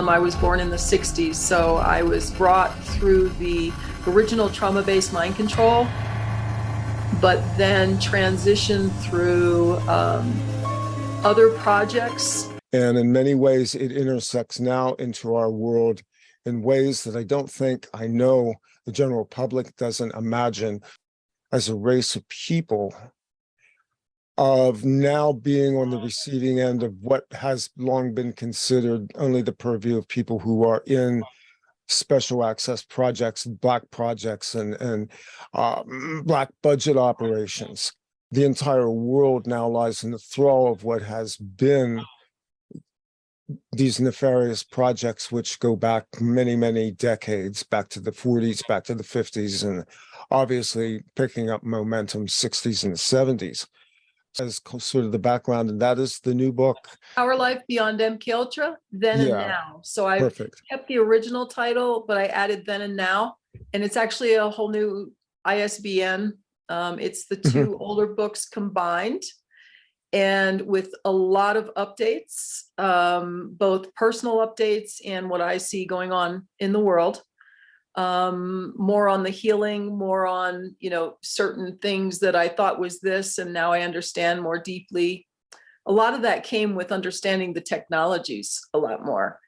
I was born in the 60s, so I was brought through the original trauma-based mind control, but then transitioned through other projects. And in many ways, it intersects now into our world in ways that I don't think I know the general public doesn't imagine. As a race of people, of now being on the receiving end of what has long been considered only the purview of people who are in special access projects, Black projects, and Black budget operations. The entire world now lies in the thrall of what has been these nefarious projects, which go back many, many decades, back to the 40s, back to the 50s, and obviously picking up momentum 60s and 70s. As sort of the background, and that is the new book, Our Life Beyond MK Ultra, Then and Now. So I perfect. kept the original title, but I added Then and Now, and it's actually a whole new ISBN. It's the two older books combined, and with a lot of updates, both personal updates and what I see going on in the world. More on the healing, more on, certain things that I thought was this, and now I understand more deeply. A lot of that came with understanding the technologies a lot more.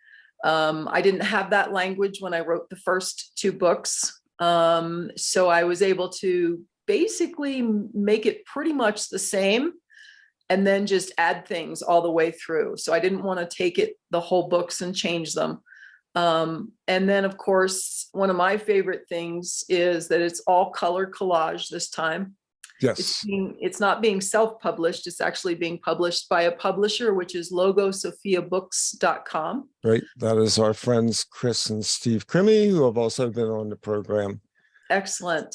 I didn't have that language when I wrote the first two books. So I was able to basically make it pretty much the same and then just add things all the way through. So I didn't want to take it, the whole books, and change them. And then, of course, one of my favorite things is that it's all color collage this time. Yes. It's not being self-published. It's actually being published by a publisher, which is logosophiabooks.com. Right. That is our friends, Chris and Steve Crimmy, who have also been on the program. Excellent.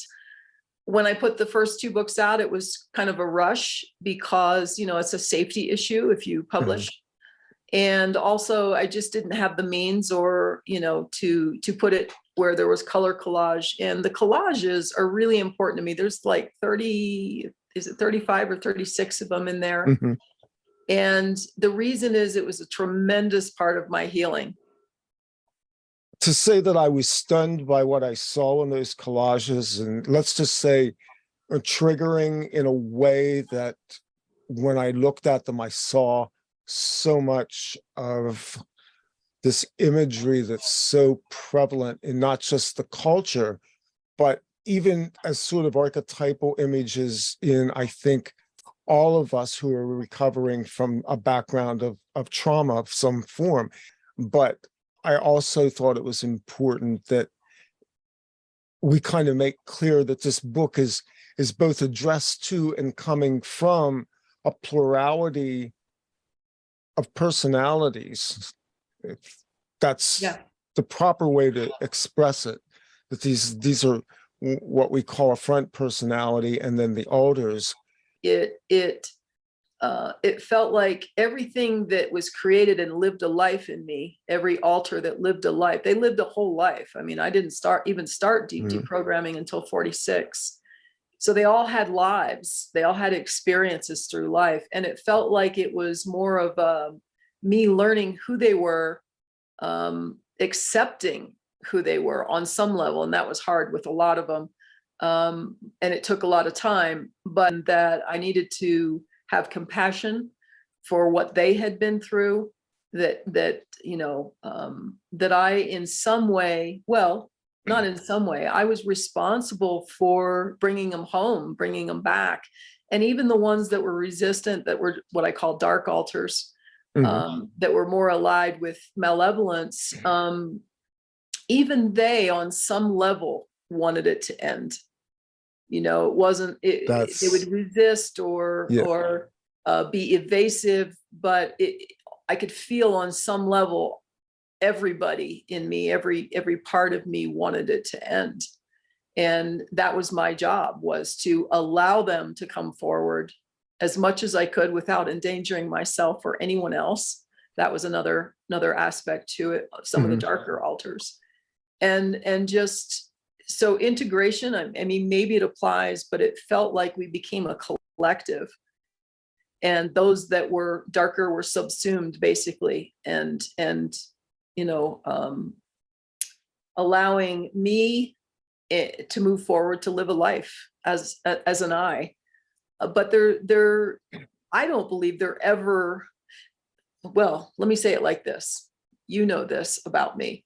When I put the first two books out, it was kind of a rush because, it's a safety issue if you publish. And also, I just didn't have the means or, to put it where there was color collage. And the collages are really important to me. There's like 35 or 36 of them in there. Mm-hmm. And the reason is it was a tremendous part of my healing. To say that I was stunned by what I saw in those collages, and let's just say triggering in a way that when I looked at them, I saw so much of this imagery that's so prevalent in not just the culture, but even as sort of archetypal images in, I think, all of us who are recovering from a background of trauma of some form. But I also thought it was important that we kind of make clear that this book is both addressed to and coming from a plurality of personalities. That's the proper way to express it, that these are what we call a front personality, and then the alters. It felt like everything that was created and lived a life in me, every alter that lived a life, they lived a whole life. I mean, I didn't start deep deprogramming until 46. So they all had lives, they all had experiences through life. And it felt like it was more of me learning who they were, accepting who they were on some level. And that was hard with a lot of them. And it took a lot of time, but that I needed to have compassion for what they had been through, that I in some way, well, not in some way, I was responsible for bringing them home, bringing them back. And even the ones that were resistant, that were what I call dark alters, that were more allied with malevolence, even they on some level wanted it to end. It wasn't, they would resist or be evasive, but I could feel on some level, everybody in me, every part of me wanted it to end. And that was my job, was to allow them to come forward as much as I could without endangering myself or anyone else. That was another aspect to it, some of the darker alters. And just, so integration, I mean, maybe it applies, but it felt like we became a collective. And those that were darker were subsumed, basically. And you know, allowing me to move forward, to live a life as an I. But I don't believe they're ever, well, let me say it like this. You know this about me.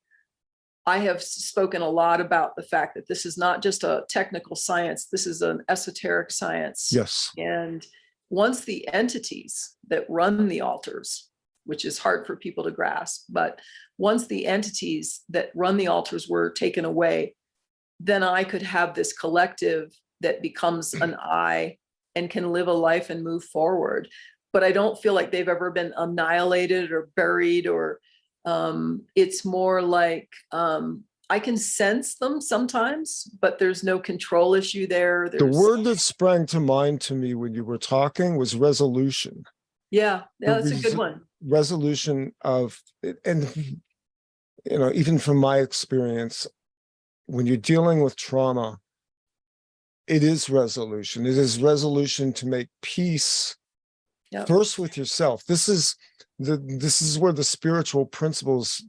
I have spoken a lot about the fact that this is not just a technical science, this is an esoteric science. Yes. And once the entities that run the altars, which is hard for people to grasp, but once the entities that run the altars were taken away, then I could have this collective that becomes an I and can live a life and move forward. But I don't feel like they've ever been annihilated or buried, or it's more like I can sense them sometimes, but there's no control issue there. The word that sprang to mind to me when you were talking was resolution. Yeah, that's a good one. Resolution of, and you know, even from my experience, when you're dealing with trauma, it is resolution. It is resolution to make peace first with yourself. This is where the spiritual principles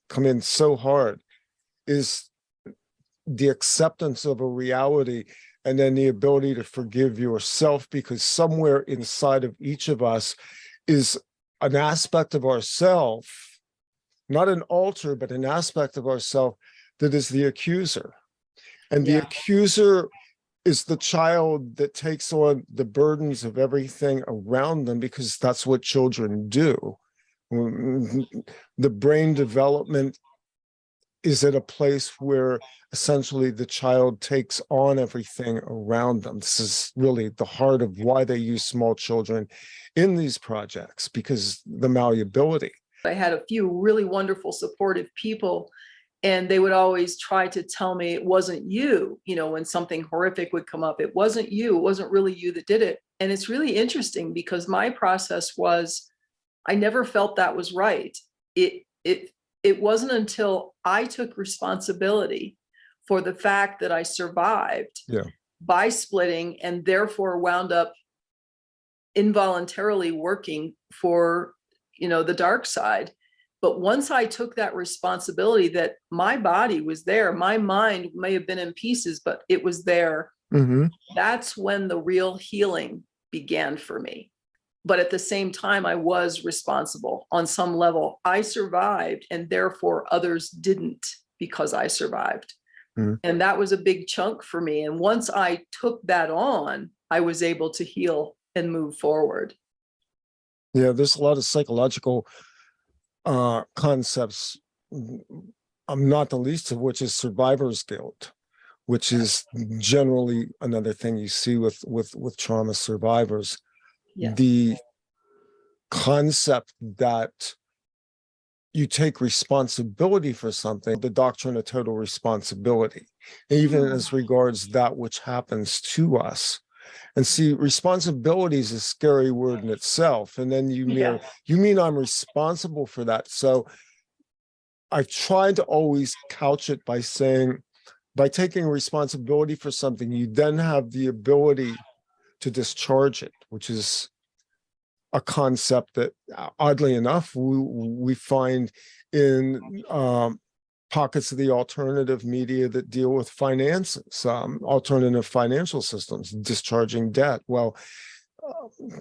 come in so hard, is the acceptance of a reality, and then the ability to forgive yourself, because somewhere inside of each of us is an aspect of ourself, not an alter, but an aspect of ourself that is the accuser. And the accuser is the child that takes on the burdens of everything around them, because that's what children do. The brain development is at a place where essentially the child takes on everything around them. This is really the heart of why they use small children in these projects, because the malleability. I had a few really wonderful, supportive people, and they would always try to tell me it wasn't you, you know, when something horrific would come up, it wasn't you, it wasn't really you that did it. And it's really interesting, because my process was, I never felt that was right. It wasn't until I took responsibility for the fact that I survived by splitting, and therefore wound up involuntarily working for, you know, the dark side. But once I took that responsibility, that my body was there, my mind may have been in pieces, but it was there. That's when the real healing began for me. But at the same time, I was responsible on some level. I survived, and therefore others didn't, because I survived. And that was a big chunk for me. And once I took that on, I was able to heal and move forward. Yeah, there's a lot of psychological concepts, not the least of which is survivor's guilt, which is generally another thing you see with trauma survivors. The concept that you take responsibility for something, the doctrine of total responsibility, even as regards that which happens to us. And see, responsibility is a scary word in itself. And then you mean I'm responsible for that. So I try to always couch it by saying, by taking responsibility for something, you then have the ability to discharge it, which is a concept that, oddly enough, we find in pockets of the alternative media that deal with finances, alternative financial systems, discharging debt. Well,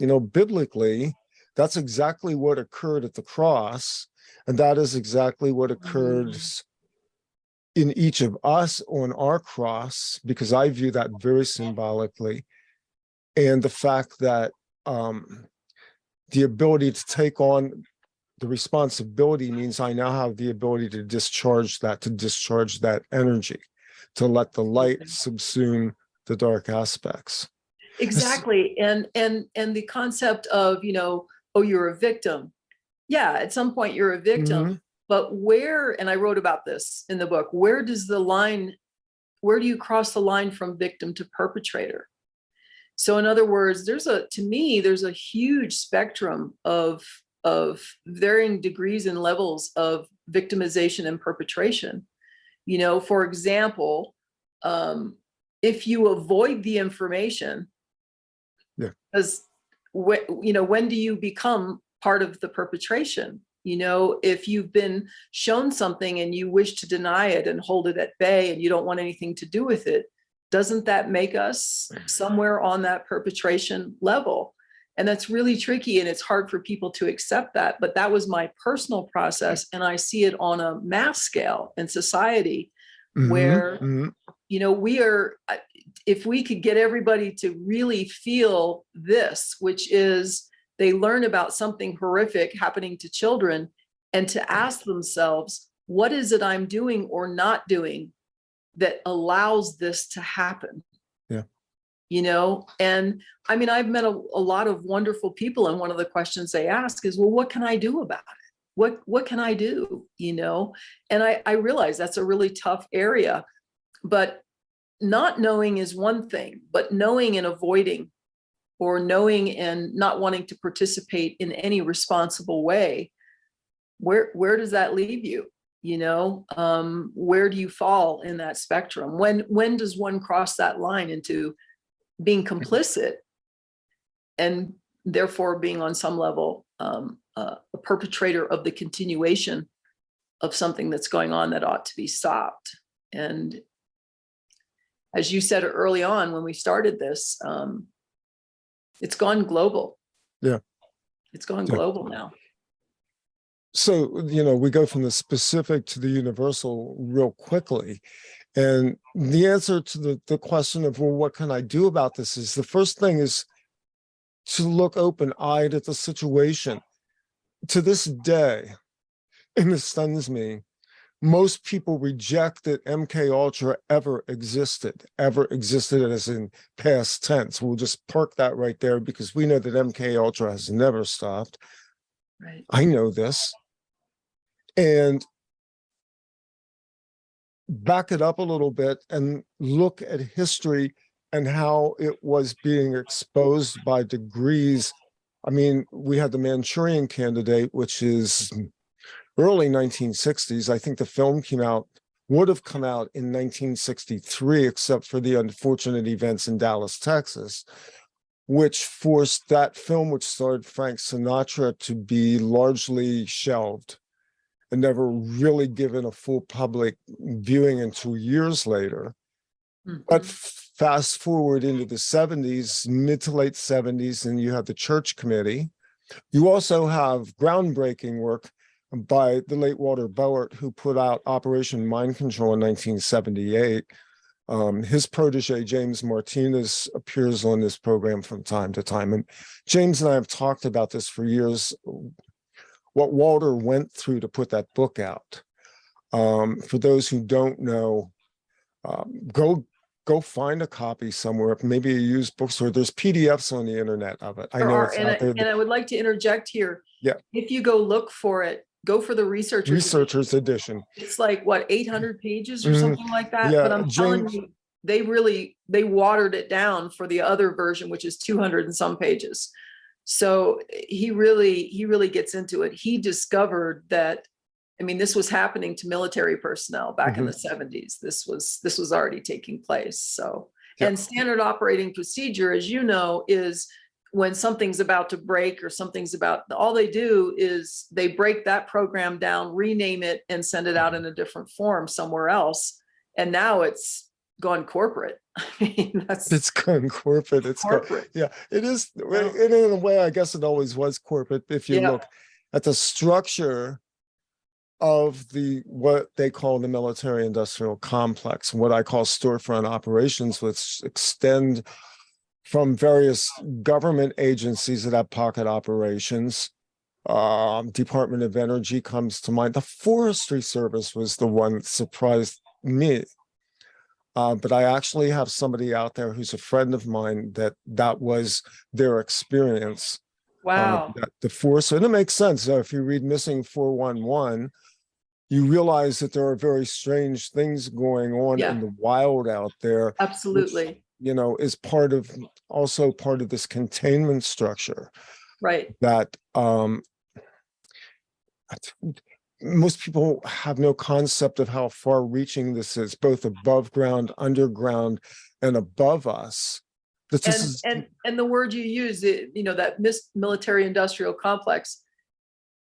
you know, biblically, that's exactly what occurred at the cross, and that is exactly what occurs in each of us on our cross, because I view that very symbolically. And the fact that the ability to take on the responsibility means I now have the ability to discharge that energy, to let the light subsume the dark aspects. Exactly. And the concept of, you know, oh, you're a victim. Yeah, at some point you're a victim, but where, and I wrote about this in the book, where do you cross the line from victim to perpetrator? So in other words, to me, there's a huge spectrum of varying degrees and levels of victimization and perpetration. You know, for example, if you avoid the information, because when do you become part of the perpetration? You know, if you've been shown something and you wish to deny it and hold it at bay and you don't want anything to do with it, doesn't that make us somewhere on that perpetration level? And that's really tricky, and it's hard for people to accept that. But that was my personal process, and I see it on a mass scale in society where, you know, we are, if we could get everybody to really feel this, which is they learn about something horrific happening to children, and to ask themselves, what is it I'm doing or not doing that allows this to happen? Yeah. You know, and I mean, I've met a lot of wonderful people, and one of the questions they ask is, well, what can I do about it? What can I do? You know, and I realize that's a really tough area, but not knowing is one thing, but knowing and avoiding, or knowing and not wanting to participate in any responsible way, where does that leave you? You know, where do you fall in that spectrum? When does one cross that line into being complicit and therefore being on some level a perpetrator of the continuation of something that's going on that ought to be stopped? And as you said early on when we started this, it's gone global. Yeah. It's gone global now. So, you know, we go from the specific to the universal real quickly. And the answer to the question of, well, what can I do about this, is the first thing is to look open-eyed at the situation. To this day, and this stuns me, most people reject that MK Ultra ever existed as in past tense. We'll just park that right there because we know that MK Ultra has never stopped. Right. I know this. And back it up a little bit and look at history and how it was being exposed by degrees. I mean, we had the Manchurian Candidate, which is early 1960s. I think the film would have come out in 1963, except for the unfortunate events in Dallas, Texas, which forced that film, which starred Frank Sinatra, to be largely shelved and never really given a full public viewing until years later. But fast forward into the 70s, mid to late 70s, and you have the Church Committee. You also have groundbreaking work by the late Walter Boert, who put out Operation Mind Control in 1978. His protege, James Martinez, appears on this program from time to time. And James and I have talked about this for years, what Walter went through to put that book out. For those who don't know, go find a copy somewhere, maybe a used bookstore. There's PDFs on the internet of it. I know it's out there. And I would like to interject here. Yeah. If you go look for it, go for the researcher's edition. It's like, what, 800 pages or something like that? Yeah, but I'm telling you, they watered it down for the other version, which is 200 and some pages. So he really gets into it. He discovered that, I mean, this was happening to military personnel back in the 70s. This was already taking place. So, and standard operating procedure, as you know, is when something's about to break or something's all they do is they break that program down, rename it, and send it out in a different form somewhere else. And now it's gone corporate. I mean, it's gone corporate. It's corporate. It is. Well, in a way, I guess it always was corporate. If you look at the structure of what they call the military industrial complex, what I call storefront operations, which extend from various government agencies that have pocket operations. Department of Energy comes to mind. The Forestry Service was the one that surprised me. But I actually have somebody out there who's a friend of mine that was their experience. Wow. The force, and it makes sense. If you read Missing 411, you realize that there are very strange things going on in the wild out there. Absolutely. Which, you know, is also part of this containment structure. Right. That most people have no concept of how far-reaching this is, both above ground, underground, and above us. And the word you use, you know, that military industrial complex,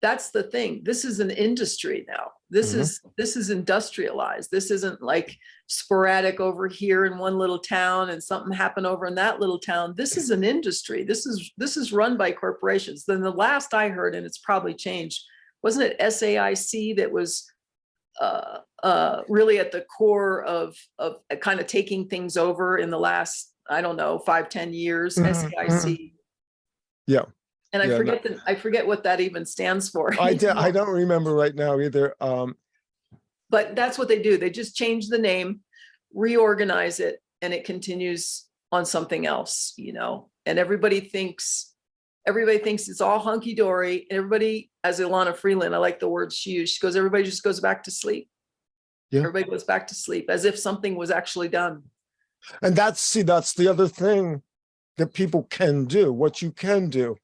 that's the thing. This is an industry now. This is industrialized. This isn't like sporadic over here in one little town and something happened over in that little town. This is an industry. This is run by corporations. Then the last I heard, and it's probably changed, wasn't it SAIC that was really at the core of kind of taking things over in the last, I don't know, 5-10 years, SAIC. Yeah. And I forget what that even stands for. I don't remember right now either. But that's what they do. They just change the name, reorganize it, and it continues on something else, and everybody thinks it's all hunky dory. And everybody, as Ilana Freeland, I like the word she used. She goes, everybody just goes back to sleep. Yeah. Everybody goes back to sleep as if something was actually done. And that's the other thing that people can do. What you can do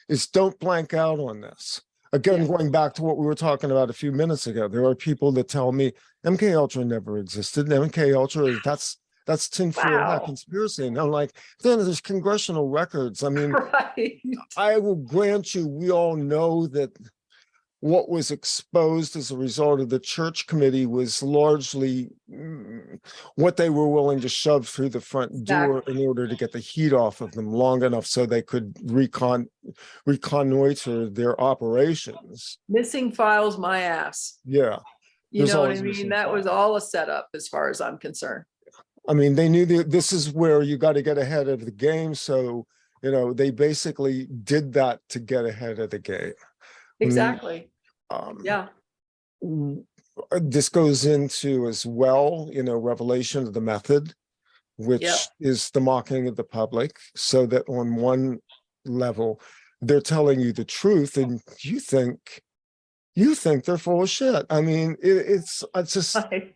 is don't blank out on this. Again, going back to what we were talking about a few minutes ago, there are people that tell me MK Ultra never existed. MK Ultra, that's tinfoil hat conspiracy. And I'm like, then there's congressional records. I mean, right. I will grant you, we all know that what was exposed as a result of the church committee was largely what they were willing to shove through the front door in order to get the heat off of them long enough so they could reconnoiter their operations. Missing files, my ass. Yeah. You know what I mean? That was all a setup as far as I'm concerned. I mean, they knew this is where you got to get ahead of the game. So, they basically did that to get ahead of the game. Exactly. Yeah. This goes into as well, revelation of the method, which is the mocking of the public, so that on one level, they're telling you the truth and you think they're full of shit. I mean, it's just. Right.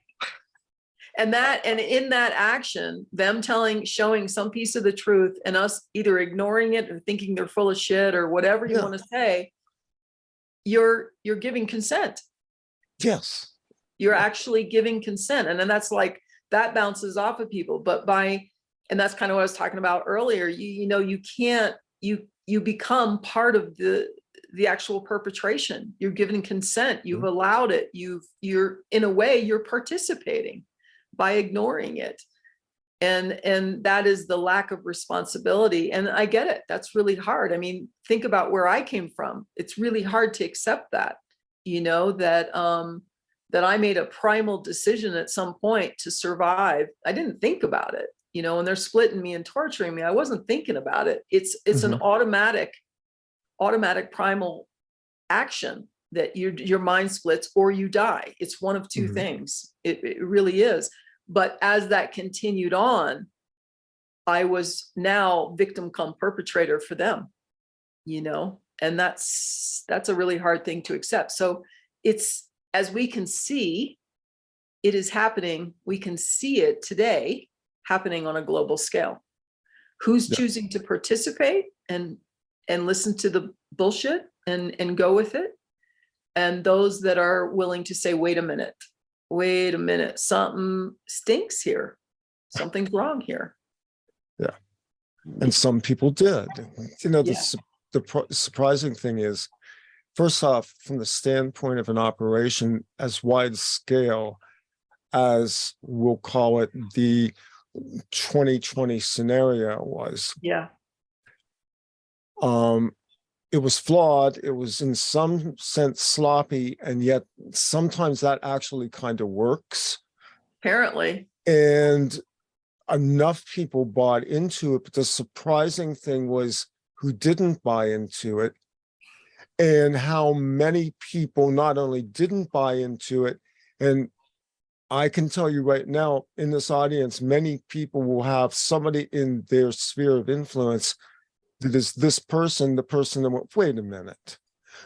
And in that action, them showing some piece of the truth and us either ignoring it or thinking they're full of shit or whatever you want to say, you're giving consent. Yes. You're actually giving consent. And then that's like, that bounces off of people. But and that's kind of what I was talking about earlier. You can't, you become part of the actual perpetration. You're giving consent. You've allowed it. You're in a way, you're participating by ignoring it. And that is the lack of responsibility. And I get it. That's really hard. I mean, think about where I came from. It's really hard to accept that, that I made a primal decision at some point to survive. I didn't think about it, when they're splitting me and torturing me. I wasn't thinking about it. It's an automatic primal action that your mind splits or you die. It's one of two things. It really is. But as that continued on, I was now victim come perpetrator for them, and that's a really hard thing to accept. So it's, as we can see, it is happening. We can see it today happening on a global scale. Who's choosing to participate and listen to the bullshit and go with it? And those that are willing to say, wait a minute, something stinks here. Something's wrong here. Yeah. And some people did. The surprising thing is, first off, from the standpoint of an operation as wide scale as we'll call it the 2020 scenario was. Yeah. It was flawed. It was in some sense sloppy, and yet sometimes that actually kind of works. Apparently. And enough people bought into it. But the surprising thing was who didn't buy into it, and how many people not only didn't buy into it, and I can tell you right now in this audience, many people will have somebody in their sphere of influence that is this person, the person that went, wait a minute.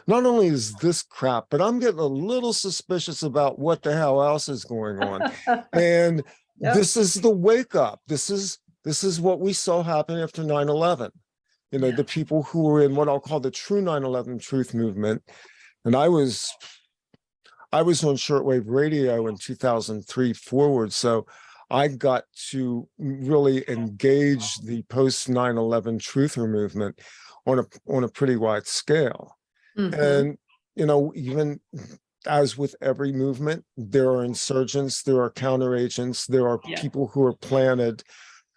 Not only is this crap, but I'm getting a little suspicious about what the hell else is going on. And this is the wake up. This is what we saw happen after 9/11. The people who were in what I'll call the true 9/11 truth movement. And I was on shortwave radio in 2003 forward. So I got to really engage the post 9/11 truther movement on a pretty wide scale. And even as with every movement, there are insurgents, there are counteragents, there are Yeah. people who are planted,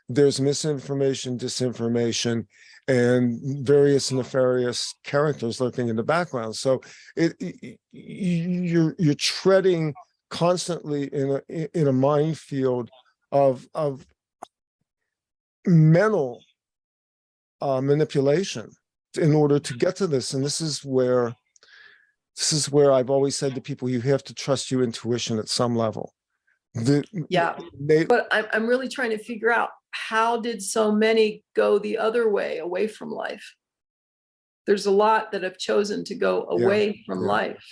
there's misinformation, disinformation, and various nefarious characters lurking in the background. So you're treading constantly in a minefield of mental manipulation in order to get to this. And this is where I've always said to people, you have to trust your intuition at some level. Yeah. But I'm really trying to figure out, how did so many go the other way, away from life? There's a lot that have chosen to go away from life.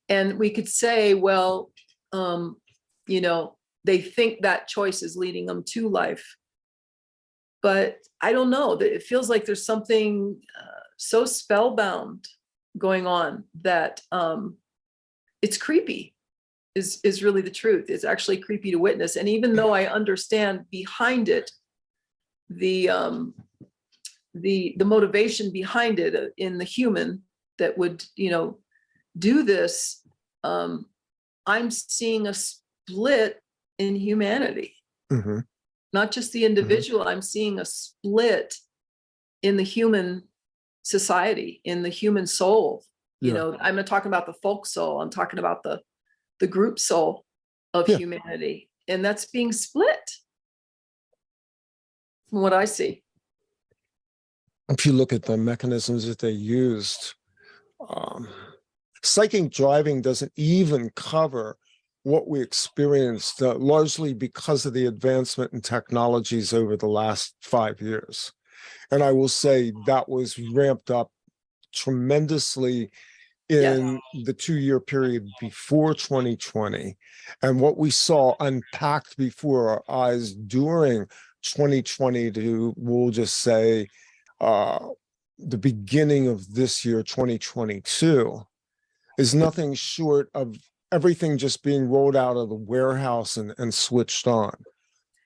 And we could say, well, they think that choice is leading them to life. But I don't know, that it feels like there's something so spellbound going on that it's creepy, is really the truth. It's actually creepy to witness. And even though I understand behind it, the motivation behind it in the human that would, do this, I'm seeing a split in humanity. Mm-hmm. Not just the individual, I'm seeing a split in the human society, in the human soul. I'm not talking about the folk soul, I'm talking about the group soul of humanity. And that's being split from what I see. If you look at the mechanisms that they used, psychic driving doesn't even cover what we experienced, largely because of the advancement in technologies over the last 5 years. And I will say that was ramped up tremendously in the 2-year period before 2020. And what we saw unpacked before our eyes during 2020 to, we'll just say, the beginning of this year, 2022, is nothing short of everything just being rolled out of the warehouse and switched on.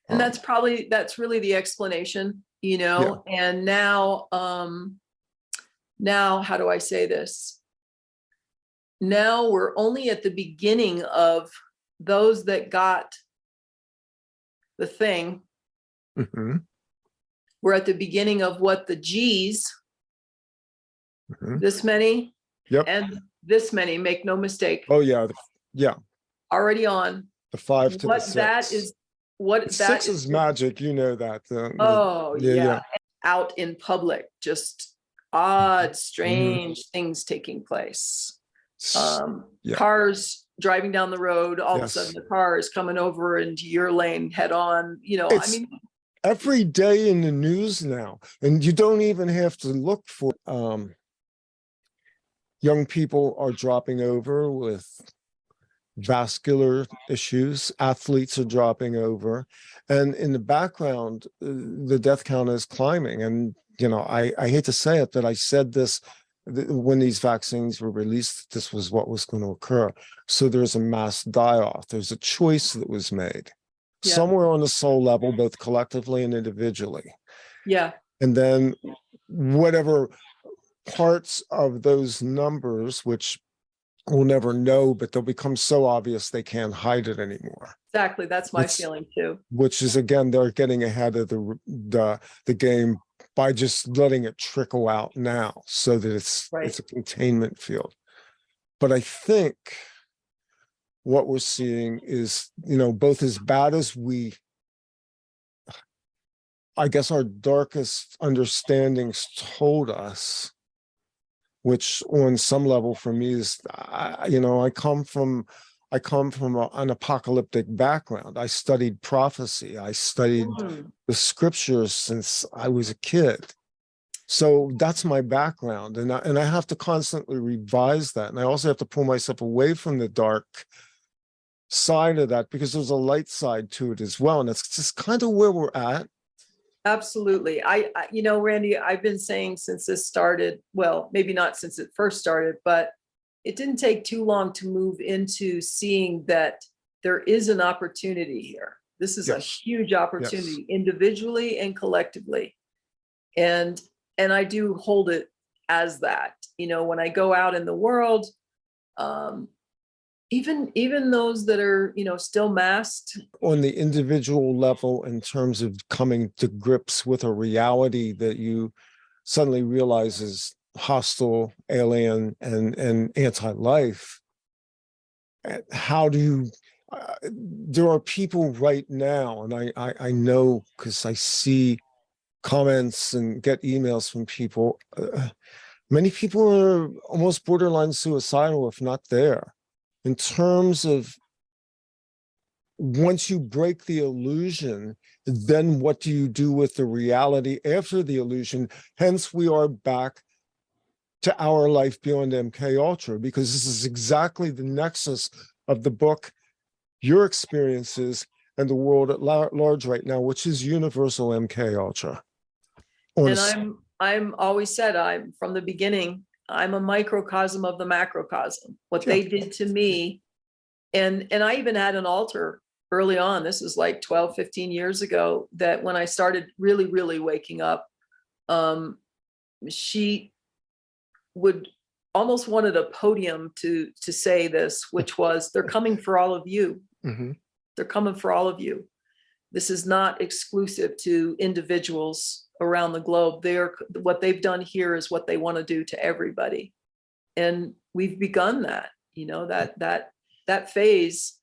And that's really the explanation, and now, how do I say this? Now we're only at the beginning of those that got the thing. Mm-hmm. We're at the beginning of what the G's, this many, and this many, make no mistake. Oh yeah. Already on. The 5 to what the 6. That is what Six is magic, that. Out in public, just odd, strange things taking place. Cars driving down the road, all of a sudden the car is coming over into your lane head on. Every day in the news now, and you don't even have to look for. Young people are dropping over with vascular issues, athletes are dropping over, and in the background the death count is climbing. And I hate to say it, but I said this when these vaccines were released, this was what was going to occur. So there's a mass die-off, there's a choice that was made somewhere on the soul level, both collectively and individually. And then whatever parts of those numbers, which we'll never know, but they'll become so obvious they can't hide it anymore. Exactly, that's my feeling too. Which is, again, they're getting ahead of the game by just letting it trickle out now, so that it's a containment field. But I think what we're seeing is, both as bad as I guess our darkest understandings told us, which on some level for me is, I come from an apocalyptic background. I studied prophecy. I studied the scriptures since I was a kid. So that's my background. And I have to constantly revise that. And I also have to pull myself away from the dark side of that, because there's a light side to it as well. And that's just kind of where we're at. Absolutely. I Randy, I've been saying since this started, well, maybe not since it first started, but it didn't take too long to move into seeing that there is an opportunity here. This is a huge opportunity, individually and collectively. And I do hold it as that. When I go out in the world, Even those that are, still masked. On the individual level, in terms of coming to grips with a reality that you suddenly realize is hostile, alien, and anti-life, how do you, there are people right now, and I know because I see comments and get emails from people, many people are almost borderline suicidal, if not there, in terms of once you break the illusion, then what do you do with the reality after the illusion? Hence, we are back to our life beyond MK Ultra, because this is exactly the nexus of the book, your experiences, and the world at large right now, which is universal MK Ultra. And I'm always said, I'm from the beginning, I'm a microcosm of the macrocosm. What they did to me, and I even had an altar early on. This is like 12, 15 years ago, that when I started really, really waking up, she would almost wanted a podium to say this, which was, they're coming for all of you. Mm-hmm. They're coming for all of you. This is not exclusive to individuals around the globe. What they've done here is what they want to do to everybody. And we've begun that, that phase.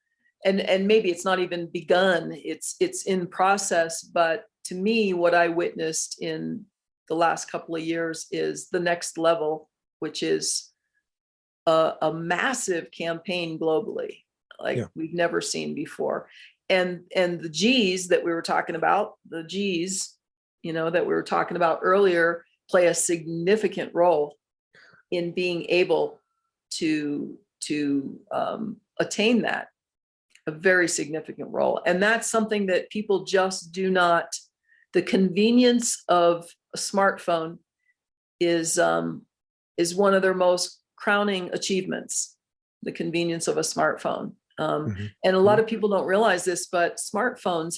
And maybe it's not even begun, it's in process. But to me, what I witnessed in the last couple of years is the next level, which is a massive campaign globally, like we've never seen before. And the G's that we were talking about, that we were talking about earlier, play a significant role in being able to attain that, a very significant role. And that's something that people just do not, the convenience of a smartphone is one of their most crowning achievements, the convenience of a smartphone. And a lot of people don't realize this, but smartphones,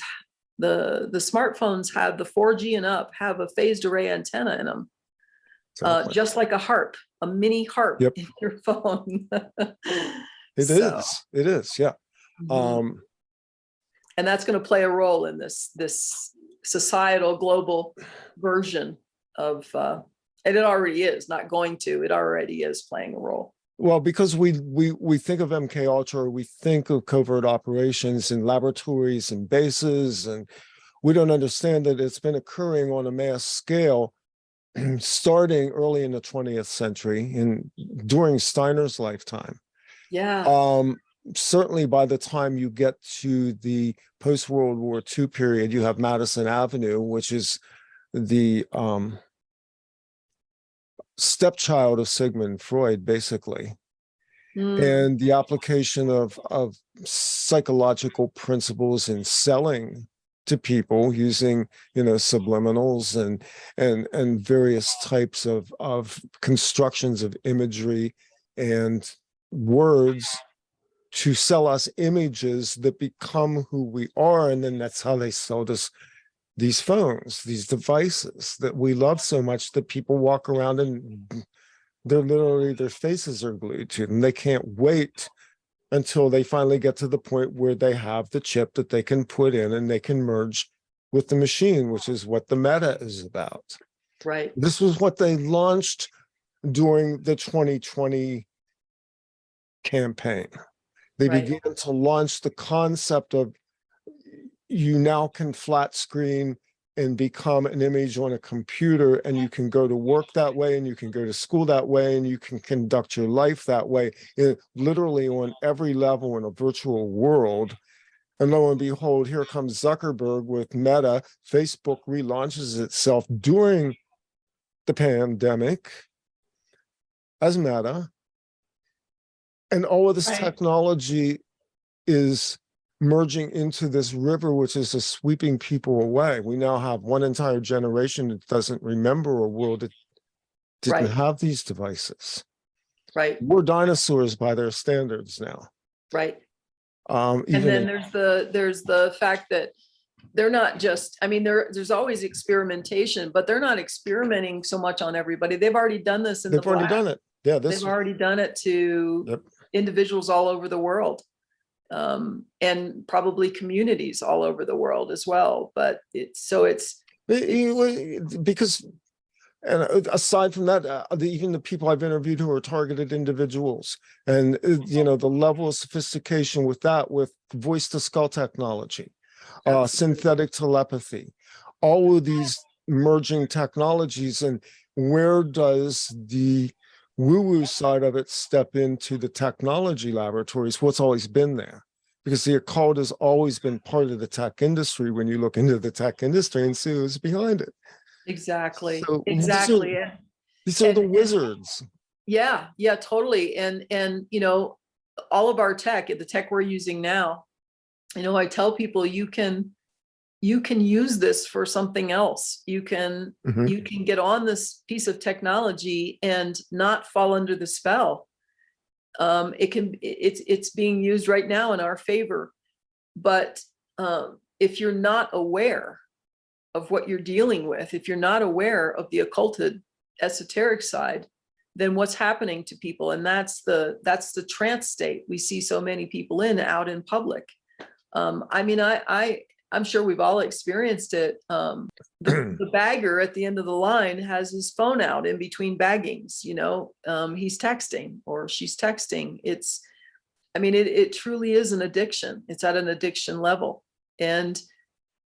the smartphones have the 4G and up, have a phased array antenna in them, just like a harp, a mini harp in your phone. It is, yeah. And that's going to play a role in this societal global version of, and it already is, not going to, it already is playing a role. Well, because we think of MK Ultra, we think of covert operations in laboratories and bases, and we don't understand that it's been occurring on a mass scale starting early in the 20th century during Steiner's lifetime. Yeah. Certainly by the time you get to the post-World War II period, you have Madison Avenue, which is the stepchild of Sigmund Freud, basically. And the application of psychological principles in selling to people using, subliminals and various types of constructions of imagery and words to sell us images that become who we are. And then that's how they sold us these phones, these devices that we love so much, that people walk around and their faces are glued to them. They can't wait until they finally get to the point where they have the chip that they can put in and they can merge with the machine, which is what the meta is about. Right. This was what they launched during the 2020 campaign. They began to launch the concept of, you now can flat screen and become an image on a computer, and you can go to work that way, and you can go to school that way, and you can conduct your life that way, literally on every level in a virtual world. And lo and behold, here comes Zuckerberg with Meta. Facebook relaunches itself during the pandemic as Meta. And all of this technology is merging into this river, which is just sweeping people away. We now have one entire generation that doesn't remember a world that didn't have these devices. Right. We're dinosaurs by their standards now. Right. And then there's the fact that they're not just, there's always experimentation, but they're not experimenting so much on everybody. They've already done this in the they've already done it. Yeah, they've already done it to individuals all over the world, and probably communities all over the world as well. But because, and aside from that, even the people I've interviewed who are targeted individuals, and the level of sophistication with that, with voice to skull technology, synthetic telepathy, all of these merging technologies, and where does the woo-woo side of it step into the technology laboratories? What's always been there? Because the occult has always been part of the tech industry when you look into the tech industry and see who's behind it. exactly, So exactly. these are the wizards. Yeah, totally. And all of our tech, the tech we're using now, I tell people you can use this for something else. You can get on this piece of technology and not fall under the spell. It's being used right now in our favor. But if you're not aware of what you're dealing with, if you're not aware of the occulted esoteric side, then what's happening to people? And that's the trance state we see so many people out in public. I'm sure we've all experienced it. The bagger at the end of the line has his phone out in between baggings, he's texting or she's texting. It truly is an addiction. It's at an addiction level. And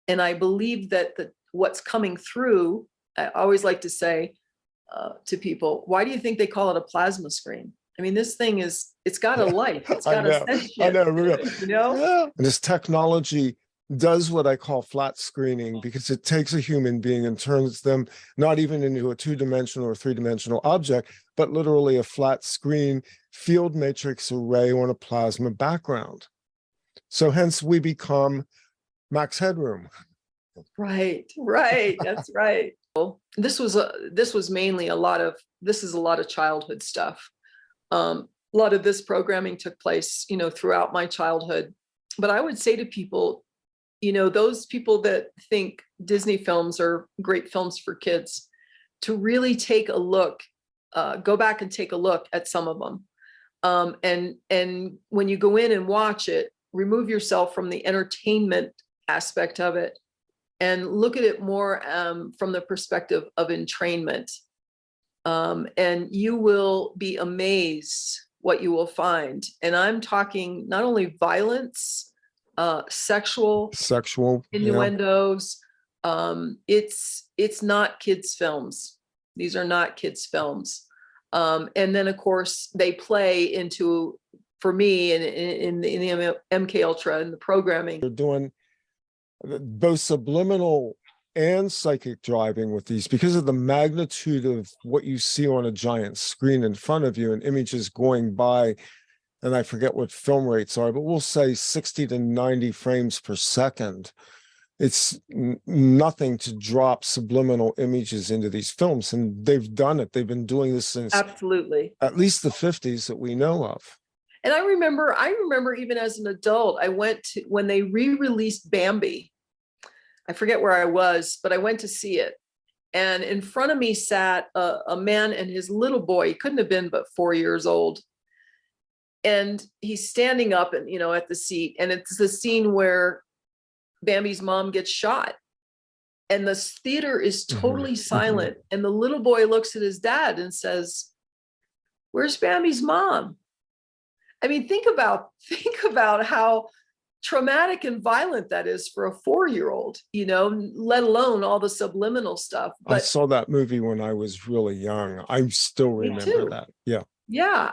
I believe that what's coming through, I always like to say to people, why do you think they call it a plasma screen? This thing it's got a life. It's got a sentient. I know. Yeah. And this technology does what I call flat screening, because it takes a human being and turns them not even into a 2-dimensional or 3-dimensional object, but literally a flat screen field matrix array on a plasma background. So hence we become Max Headroom. Right. That's right. This was mainly a lot of childhood stuff. A lot of this programming took place, throughout my childhood. But I would say to people, those people that think Disney films are great films for kids, to really take a look, go back and take a look at some of them. And when you go in and watch it, remove yourself from the entertainment aspect of it and look at it more from the perspective of entrainment. And you will be amazed what you will find. And I'm talking not only violence, sexual innuendos. Yeah. It's not kids' films. These are not kids' films. And then of course they play into, for me, in the MK Ultra and the programming. They're doing both subliminal and psychic driving with these, because of the magnitude of what you see on a giant screen in front of you and images going by, and I forget what film rates are, but we'll say 60 to 90 frames per second. It's nothing to drop subliminal images into these films. And they've done it. They've been doing this since absolutely at least the 50s that we know of. And I remember even as an adult, I went to, when they re-released Bambi, I forget where I was, but I went to see it. And in front of me sat a man and his little boy. He couldn't have been but 4 years old. And he's standing up and, at the seat. And it's the scene where Bambi's mom gets shot. And the theater is totally silent. And the little boy looks at his dad and says, "Where's Bambi's mom?" Think about how traumatic and violent that is for a 4-year-old, let alone all the subliminal stuff. But I saw that movie when I was really young. I still remember that. Yeah. Yeah.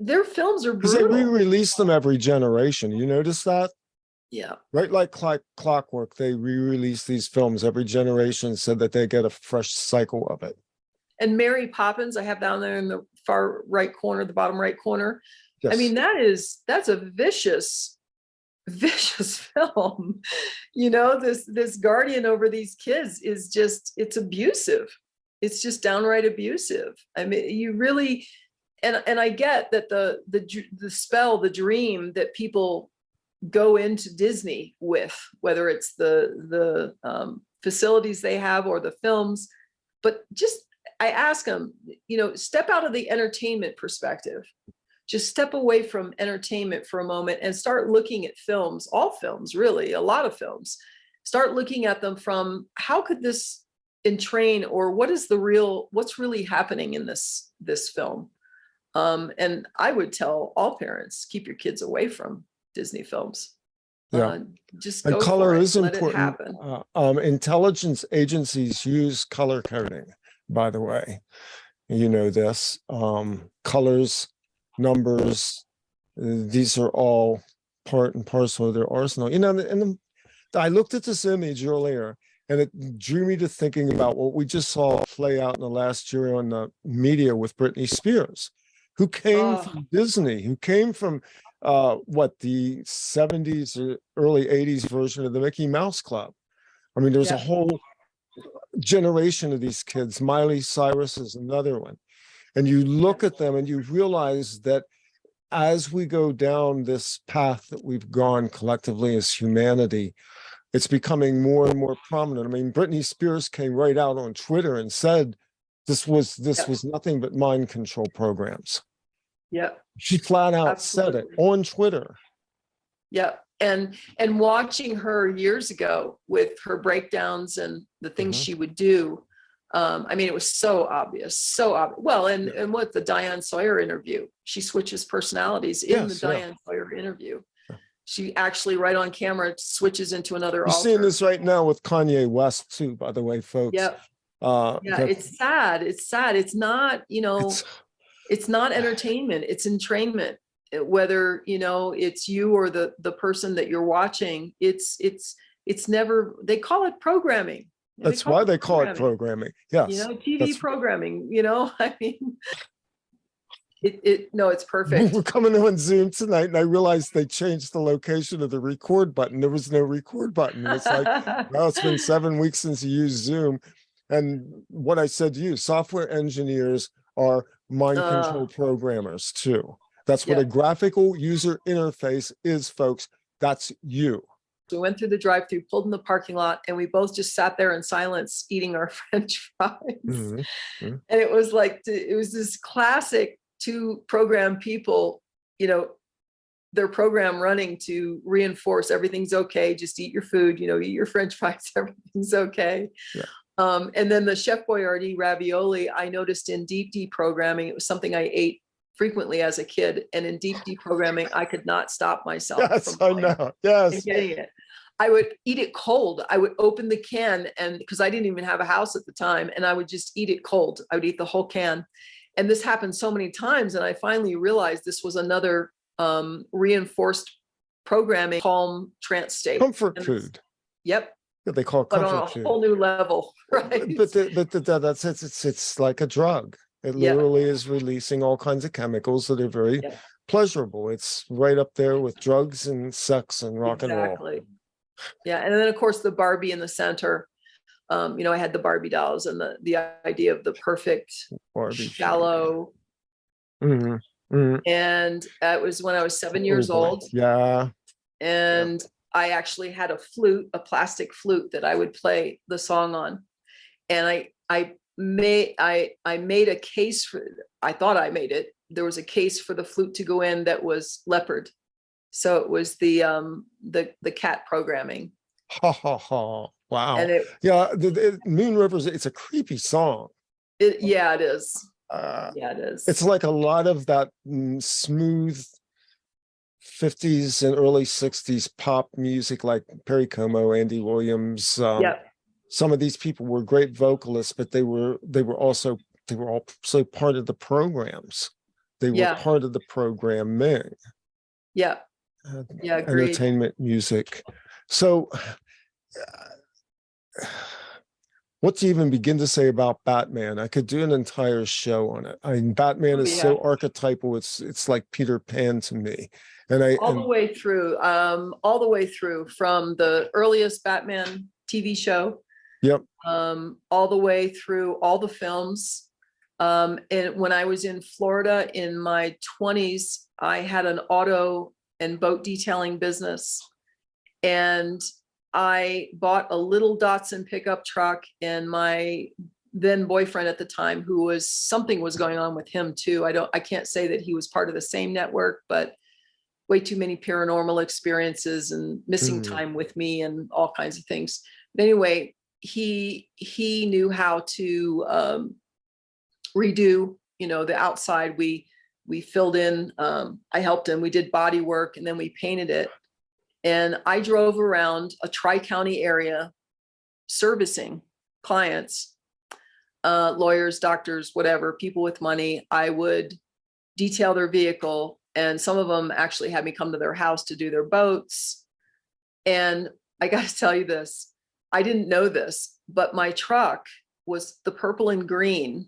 Their films are brutal. Because they re-release them every generation. You notice that? Yeah. Right, like clockwork, they re-release these films every generation so that they get a fresh cycle of it. And Mary Poppins, I have down there in the far right corner, the bottom right corner. Yes. That's a vicious film. This guardian over these kids is it's abusive. It's just downright abusive. You really, and I get that the spell, the dream that people go into Disney with, whether it's the facilities they have or the films, but just, I ask them, step out of the entertainment perspective. just step away from entertainment for a moment and start looking at films, all films, really, a lot of films. Start looking at them from how could this entrain, or what's really happening in this film. And I would tell all parents, keep your kids away from Disney films. Yeah. Just And go color for it. is Let it important. happen. Intelligence agencies use color coding, by the way. You know this. Colors, numbers, these are all part and parcel of their arsenal. You know, and I looked at this image earlier, and it drew me to thinking about what we just saw play out in the last year on the media with Britney Spears, who came from Disney, who came from the 70s or early 80s version of the Mickey Mouse Club. I mean, there's a whole generation of these kids. Miley Cyrus is another one. And you look at them and you realize that as we go down this path that we've gone collectively as humanity, it's becoming more and more prominent. I mean, Britney Spears came right out on Twitter and said this was nothing but mind control programs. Yeah. She flat out Absolutely. said it on Twitter. Yeah. And watching her years ago with her breakdowns and the things she would do, I mean, it was so obvious, so obvious. Well, and what the Diane Sawyer interview, she switches personalities in the Diane Sawyer interview. She actually right on camera switches into another You're alter. seeing this right now with Kanye West too, by the way, folks. Yep. It's sad. It's sad. It's not, it's not entertainment. It's entrainment. Whether, it's you or the person that you're watching, it's never, they call it programming. That's why they call it programming. Yes. TV programming, I mean, it's perfect. We're coming on Zoom tonight, and I realized they changed the location of the record button. There was no record button. It's like, well, it's been 7 weeks since you used Zoom. And what I said to you, software engineers are mind control programmers too. That's what a graphical user interface is, folks. That's you. We went through the drive-through, pulled in the parking lot, and we both just sat there in silence eating our French fries. And it was this classic two programmed people, their program running to reinforce everything's okay, just eat your food, eat your French fries, everything's okay. Yeah. And then the Chef Boyardee ravioli, I noticed in deep deprogramming, it was something I ate frequently as a kid, and in deep deprogramming, I could not stop myself. Yes, I know. Yes, getting it. I would eat it cold. I would open the can, and because I didn't even have a house at the time, and I would just eat it cold. I would eat the whole can, and this happened so many times, and I finally realized this was another reinforced programming, calm trance state, comfort food. Yep. Yeah, they call it comfort food. But on a whole new level, right? But that's it's like a drug. It literally is releasing all kinds of chemicals that are very pleasurable. It's right up there with drugs and sex and rock and roll. Yeah, and then of course the Barbie in the center. I had the Barbie dolls and the idea of the perfect Barbie shallow. And that was when I was 7 years old. Yeah. And I actually had a plastic flute that I would play the song on. And I made a case for, I thought I made it. There was a case for the flute to go in that was leopard. So it was the cat programming. Ha ha ha. Wow. And the Moon Rivers, it's a creepy song. It is. Yeah, it is. It's like a lot of that smooth 50s and early 60s pop music, like Perry Como, Andy Williams. Some of these people were great vocalists, but they were also part of the programs. They were part of the programming. Yeah. Entertainment music. So what to even begin to say about Batman? I could do an entire show on it. I mean, Batman is so archetypal. It's like Peter Pan to me. And all the way through from the earliest Batman TV show. Yep. All the way through all the films. And when I was in Florida in my 20s, I had an auto and boat detailing business. And I bought a little Datsun pickup truck, and my then boyfriend at the time, who was, something was going on with him too. I can't say that he was part of the same network, but way too many paranormal experiences and missing time with me and all kinds of things. But anyway, he knew how to redo, you know, the outside. We filled in, I helped him, we did body work, and then we painted it. And I drove around a tri-county area servicing clients, lawyers, doctors, whatever, people with money. I would detail their vehicle, and some of them actually had me come to their house to do their boats. And I got to tell you this, I didn't know this, but my truck was the purple and green.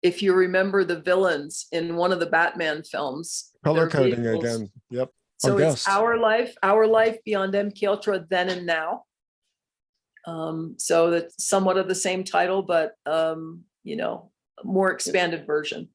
If you remember the villains in one of the Batman films, Color their coding vehicles. again. Yep. So Our it's guest. our life beyond MK Ultra, then and now. So that's somewhat of the same title, but you know, more expanded version.